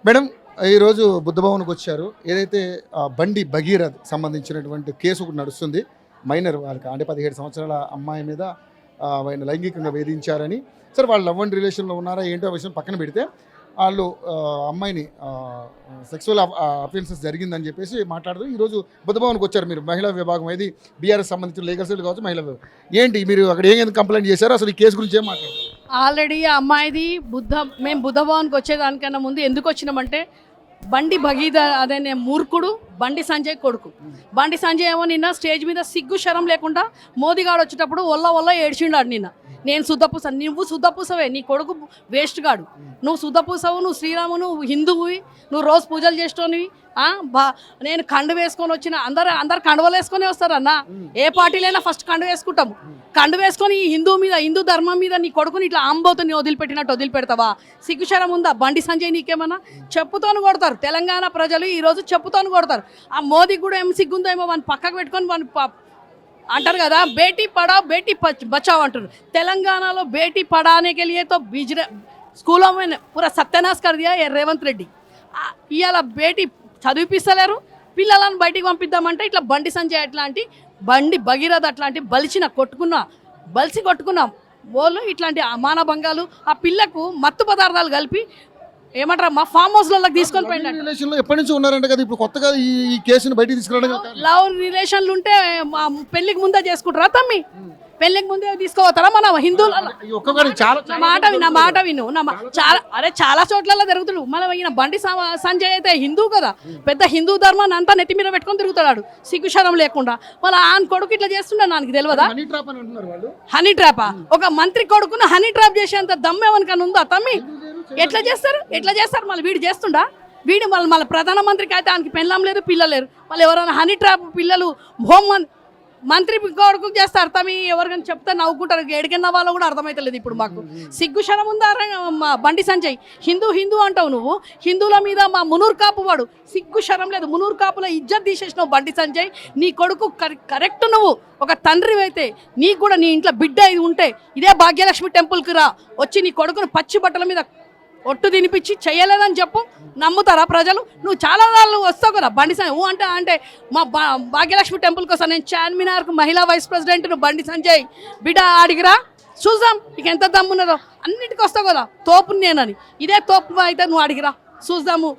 Madam ఈరోజు బుద్ధభవన్కి వచ్చారు. ఏదైతే బండి భగీరథ్ సంబంధించినటువంటి కేసు ఒకటి నడుస్తుంది. మైనర్ వాళ్ళకి అంటే 17 సంవత్సరాల అమ్మాయి మీద ఆయన లైంగికంగా వేధించారని. సరే వాళ్ళు లవ్ అండ్ రిలేషన్లో ఉన్నారా ఏంటో విషయం పక్కన పెడితే వాళ్ళు అమ్మాయిని సెక్సువల్ అఫెన్సెస్ జరిగిందని చెప్పేసి మాట్లాడుతూ ఈరోజు బుద్ధభవన్కి వచ్చారు. మీరు మహిళా విభాగం ఏది బీఆర్ఎస్ సంబంధించిన లీగల్ సెల్ కావచ్చు మహిళా విభాగం ఏంటి మీరు అక్కడ ఏం కంప్లైంట్ చేశారు, అసలు ఈ కేసు గురించి ఏం మాట్లాడారు? ఆల్రెడీ ఆ అమ్మాయిది మేము బుద్ధభవన్కి వచ్చేదానికన్నా ముందు ఎందుకు వచ్చినామంటే బండి భగీరథ్ అదే మూర్ఖుడు బండి సంజయ్ కొడుకు. బండి సంజయ్ ఏమో నిన్న స్టేజ్ మీద సిగ్గు శరం లేకుండా మోదీగాడు వచ్చేటప్పుడు ఒల్ల ఏడ్చిండాడు నిన్న. నేను శుద్ధపూస, నువ్వు శుద్ధపూసవే, నీ కొడుకు వేస్ట్ గాడు, నువ్వు శుద్ధపూసవు, నువ్వు శ్రీరాము, నువ్వు హిందువువి, నువ్వు రోజు పూజలు చేసేటోనివి. నేను కండు వేసుకొని వచ్చిన అందరు కండువలు వేసుకొని వస్తారు అన్న. ఏ పార్టీలైనా ఫస్ట్ కండు వేసుకుంటాము. కండు వేసుకొని ఈ హిందూ ధర్మం మీద నీ కొడుకుని ఇట్లా ఆంబోతుని వదిలిపెట్టినట్టు వదిలిపెడతావా? సిగ్గుశరం ఉందా? బండి సంజయ్ నీకేమన్నా చెప్పుతోని కొడతారు. తెలంగాణ ప్రజలు ఈరోజు చెప్పుతోని కొడతారు. ఆ మోదీ కూడా ఏం సిగ్గుందో ఏమో వాడిని పక్కకు పెట్టుకొని వాడిని అంటారు కదా, బేటీ పడావ్ బేటీ బచావ్ అంటారు. తెలంగాణలో బేటీ పడానే के लिए तो స్కూల్లో పూరా సత్యనాశ్ కర్ దియా రేవంత్ రెడ్డి. ఇవాళ బేటీ చదివిపిస్తలేరు, పిల్లలను బయటికి పంపిద్దామంటే ఇట్లా బండి సంజయ్ అట్లాంటి బండి భగీరథ్ అట్లాంటి బలిసి కొట్టుకున్న వాళ్ళు ఇట్లాంటి మానభంగాలు ఆ పిల్లకు మత్తు పదార్థాలు కలిపి ఏమంటారు మా ఫామ్ హౌస్లలోకి తీసుకొని పోయిన ఎప్పటి నుంచి ఉన్నారంట కదా, ఇప్పుడు కొత్తగా ఈ కేసును బయటికి తీసుకురావడం. లవ్ రిలేషన్లు ఉంటే పెళ్లికి ముందే చేసుకుంటారా తమ్మి? పెళ్లికి ముందే తీసుకోవతారా? మన హిందువులు మాట విను చాలా చోట్ల తిరుగుతాడు. మన ఈయన బండి సంజయ్ అయితే హిందూ కదా, పెద్ద హిందూ ధర్మాన్ని అంతా నెత్తి మీద పెట్టుకొని తిరుగుతాడు సిగ్గుశరం లేకుండా. వాళ్ళ ఆయన కొడుకు ఇట్లా చేస్తుండే నాకు తెలియదా? హనీ ట్రాపా? ఒక మంత్రి కొడుకును హనీ ట్రాప్ చేసేంత దమ్ము ఎవరికైనా ఉందా తమ్మి? ఎట్లా చేస్తారు మళ్ళీ వీడు చేస్తుండా? వీడు మళ్ళీ ప్రధానమంత్రికి అయితే ఆయనకి పెళ్ళం లేదు, పిల్లలు లేరు. వాళ్ళు ఎవరైనా హనీ ట్రాప్ పిల్లలు మంత్రి కొడుకు చేస్తారు తమ్మి. ఎవరికైనా చెప్తే నవ్వుకుంటారు. ఎడికన్నా వాళ్ళు కూడా అర్థమవుతలేదు ఇప్పుడు మాకు. సిగ్గు శరం ఉందా బండి సంజయ్? హిందూ అంటావు నువ్వు. హిందువుల మీద మా మునూరు కాపు వాడు సిగ్గు శరం లేదు. మునూరు కాపుల ఇజ్జత్ తీసేసినావు బండి సంజయ్. నీ కొడుకు కరెక్ట్. నువ్వు ఒక తండ్రి అయితే నీకు కూడా నీ ఇంట్లో బిడ్డ ఇది ఉంటే ఇదే భాగ్యలక్ష్మి టెంపుల్కి రా, వచ్చి నీ కొడుకును పచ్చి బట్టల మీద ఒట్టు తినిపించి చెయ్యలేదని చెప్పు, నమ్ముతారా ప్రజలు? నువ్వు చాలా రాళ్ళు వస్తావు కదా బండి సంజయ్ అంటే మా భాగ్యలక్ష్మి టెంపుల్కి వస్తాను నేను. చార్మినార్కు మహిళా వైస్ ప్రెసిడెంట్ బండి సంజయ్ బిడ్డ అడిగిరా, చూద్దాం నీకు ఎంత దమ్మున్నదో. అన్నిటికీ వస్తావు కదా తోపు నేనని. ఇదే తోపు అయితే నువ్వు అడిగిరా, చూద్దాము.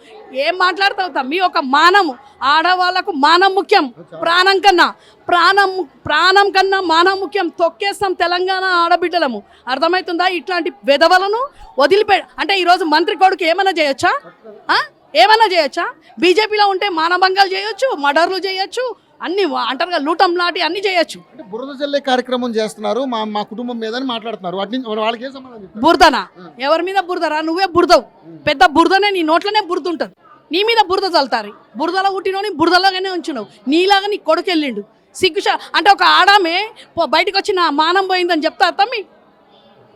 ఏం మాట్లాడతావు తమ్మి? ఒక మానము, ఆడవాళ్ళకు మానం ముఖ్యం ప్రాణం కన్నా మానం ముఖ్యం. తొక్కేస్తాం తెలంగాణ ఆడబిడ్డలము. అర్థమవుతుందా? ఇట్లాంటి వెధవలను అంటే ఈరోజు మంత్రి కొడుకు ఏమైనా చేయొచ్చా? బీజేపీలో ఉంటే మానభంగాలు చేయొచ్చు, మర్డర్లు చేయొచ్చు, అన్ని అంటారు కదా లూటం లాంటి అన్ని చేయొచ్చు. బురద జల్లే కార్యక్రమం చేస్తున్నారు మా కుటుంబం మీద మాట్లాడుతున్నారు. వాళ్ళకి బురదనా? ఎవరి మీద బురదరా? నువ్వే బురదవు. పెద్ద బురదనే, నీ నోట్లోనే బురద ఉంటుంది. నీ మీద బురద చల్లుతారు. బురదలో పుట్టినోని బురదలాగానే ఉంచున్నావు. నీలాగా నీ కొడుకు వెళ్ళిండు. అంటే ఒక ఆడామే బయటకు వచ్చి నా మానం పోయిందని చెప్తా తమ్మి?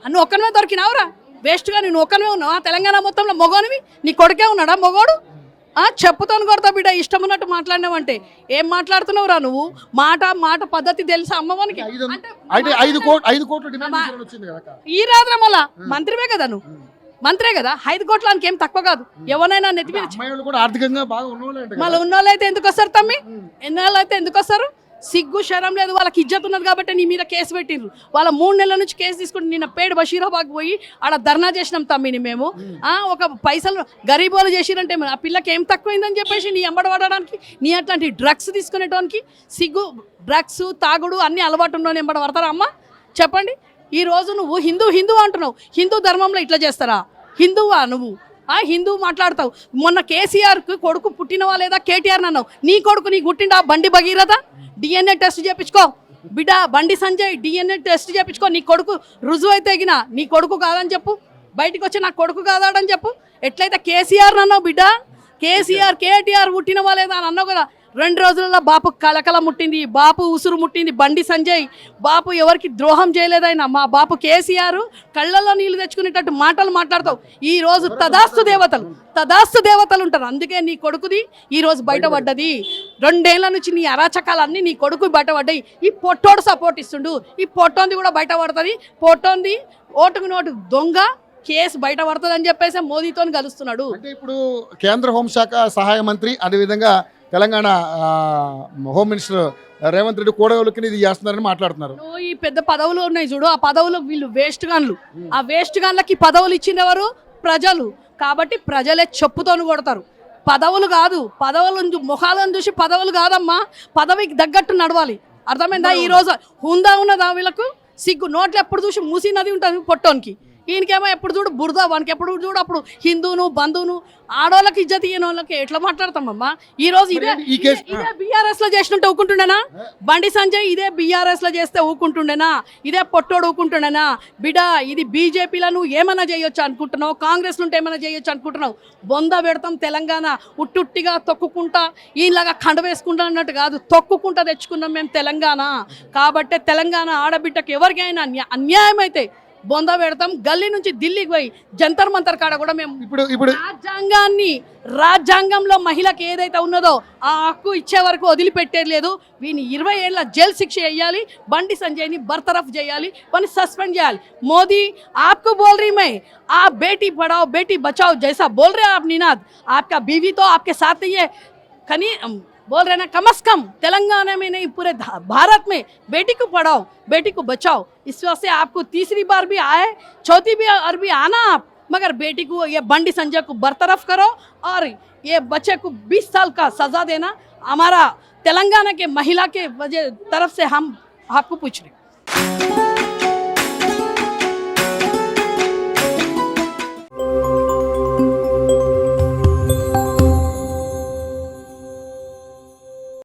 నువ్వు ఒక్కనివే దొరికినావురా? వేస్ట్గా నువ్వు ఒక్కనివే ఉన్నావా? తెలంగాణ మొత్తంలో మొగోనివి నీ కొడుకే ఉన్నాడా మొగోడు? చెప్పుతాను కొడతా బిడ్డ, ఇష్టం ఉన్నట్టు మాట్లాడినావంటే. ఏం మాట్లాడుతున్నావురా నువ్వు? మాట పద్ధతి తెలుసా అమ్మవానికి? ఈ రాత్రి మళ్ళా మంత్రివే కదా నువ్వు, మంత్రే కదా. 5 కోట్లకి ఏం తక్కువ కాదు. ఎవరైనా నెత్తి మీద మళ్ళీ ఉన్నోళ్ళు అయితే ఎందుకు వస్తారు తమ్మి? ఎన్నాళ్ళు అయితే ఎందుకు వస్తారు? సిగ్గు శరం లేదు. వాళ్ళకి ఇజ్జత్ ఉన్నది కాబట్టి నీ మీద కేసు పెట్టిండ్రు. వాళ్ళ 3 నెలల నుంచి కేసు తీసుకుంటే నిన్న పేడ్ బషీరాబాద్ పోయి ఆడ ధర్నా చేసినాం తమ్మిని మేము. ఒక పైసలు గరీబోలు చేసిరంటే ఆ పిల్లకి ఏం తక్కువైందని చెప్పేసి నీ ఎంబడ పడడానికి, నీ అట్లాంటి డ్రగ్స్ తీసుకునేటోనికి సిగ్గు, డ్రగ్స్ తాగుడు అన్ని అలవాటు ఉన్నోని ఎంబడ పడతారా అమ్మ? చెప్పండి. ఈరోజు నువ్వు హిందూ అంటున్నావు. హిందూ ధర్మంలో ఇట్లా చేస్తారా? హిందువా నువ్వు? హిందూ మాట్లాడతావు. మొన్న కేసీఆర్కు కొడుకు పుట్టినవా లేదా కేటీఆర్ అన్నావు. నీ కొడుకు నీకు పుట్టిండా బండి భగీరథ? DNA టెస్ట్ చేయించుకో బిడ్డ. బండి సంజయ్ DNA టెస్ట్ చేయించుకో. నీ కొడుకు రుజువు అయితే ఎగినా నీ కొడుకు కాదని చెప్పు. బయటకు వచ్చి నా కొడుకు కాదాడని చెప్పు. ఎట్లయితే కేసీఆర్ అన్నావు బిడ్డ, కేటీఆర్ పుట్టినవా లేదా అని అన్నావు కదా. 2 రోజులలో బాపు కలకల ముట్టింది, బాపు ఉసురు ముట్టింది. బండి సంజయ్ బాపు ఎవరికి ద్రోహం చేయలేదైనా. మా బాపు కేసీఆర్ కళ్ళల్లో నీళ్లు తెచ్చుకునేటట్టు మాటలు మాట్లాడతావు. ఈరోజు తదాస్తు దేవతలు ఉంటారు. అందుకే నీ కొడుకుది ఈరోజు బయటపడ్డది. 2 ఏళ్ల నుంచి నీ అరాచకాలన్నీ నీ కొడుకు బయటపడ్డాయి. ఈ పొట్టోడు సపోర్ట్ ఇస్తుండు. ఈ పొట్టోంది కూడా బయటపడుతుంది. పొట్టోంది ఓటుకు నోటు దొంగ, కేసు బయట పడుతుందని చెప్పేసి మోదీతో కలుస్తున్నాడు. అంటే ఇప్పుడు కేంద్ర హోంశాఖ సహాయ మంత్రి అదేవిధంగా తెలంగాణ హోమ్ మినిస్టర్ రేవంత్ రెడ్డి కూడగలుకుని ఇది చేస్తున్నారని మాట్లాడుతున్నారు. నువ్వు ఈ పెద్ద పదవులు ఉన్నాయి చూడు, ఆ పదవులు వీళ్ళు వేస్ట్ గాన్లు. ఆ వేస్ట్ గాన్లకి పదవులు ఇచ్చినవారు ప్రజలు, కాబట్టి ప్రజలే చెప్పుతోని కొడతారు. పదవులు కాదు, పదవులు ముఖాలను చూసి పదవులు కాదమ్మా, పదవికి తగ్గట్టు నడవాలి. అర్థమైందా? ఈ రోజు హుందా ఉన్నదా వీళ్ళకు? సిగ్గు నోట్లు ఎప్పుడు చూసి మూసి నది ఉంటుంది పొట్టోనికి, ఈయనకేమో ఎప్పుడు చూడు బురద, వానికి ఎప్పుడు చూడు అప్పుడు హిందూను బంధువును. ఆడోళ్ళకి ఇజ్జత్ ఇయ్యని వాళ్ళకి ఎట్లా మాట్లాడతామమ్మా? ఈ రోజు ఇదే బీఆర్ఎస్ లో చేసినట్టు ఊకుంటుండేనా? బండి సంజయ్ ఇదే బీఆర్ఎస్ లో చేస్తే ఊకుంటుండేనా? ఇదే పొట్టోడు ఊకుంటుండేనా? బిడా ఇది బీజేపీలో నువ్వు ఏమైనా చేయొచ్చు అనుకుంటున్నావు, కాంగ్రెస్ నుండి ఏమైనా చేయొచ్చు అనుకుంటున్నావు? బొంద పెడతాం తెలంగాణ, ఉట్టుట్టిగా తొక్కుకుంటా ఈయనలాగా కండ వేసుకుంటా అన్నట్టు కాదు, తొక్కుకుంటా తెచ్చుకున్నాం మేము తెలంగాణ. కాబట్టే తెలంగాణ ఆడబిడ్డకి ఎవరికైనా అన్యాయం అయితే బొంద పెడతాం. గల్లీ నుంచి ఢిల్లీకి పోయి జంతర్ మంతర్ కాడ కూడా మేము ఇప్పుడు రాజ్యాంగంలో మహిళకి ఏదైతే ఉన్నదో ఆ హక్కు ఇచ్చే వరకు వదిలిపెట్టేది లేదు. వీని 20 ఏళ్ళ జైలు శిక్ష వేయాలి, బండి సంజయ్ని బర్తరఫ్ చేయాలి, వాని సస్పెండ్ చేయాలి. మోదీ आपको बोल रही मैं, आप बेटी पढ़ाओ बेटी बचाओ जैसा बोल रहे आप निनाद, आपका बीवी तो आपके साथ नहीं है, कनी बोल रहे ना कम से कम तेलंगाना में नहीं पूरे भारत में बेटी को पढ़ाओ बेटी को बचाओ. इस वजह से आपको तीसरी बार भी आए, चौथी बार भी आना आप, मगर बेटी को ये बंडी संजय को बरतरफ करो और ये बच्चे को 20 साल का सजा देना. हमारा तेलंगाना के महिला के वजह तरफ से हम आपको पूछ रहे हैं.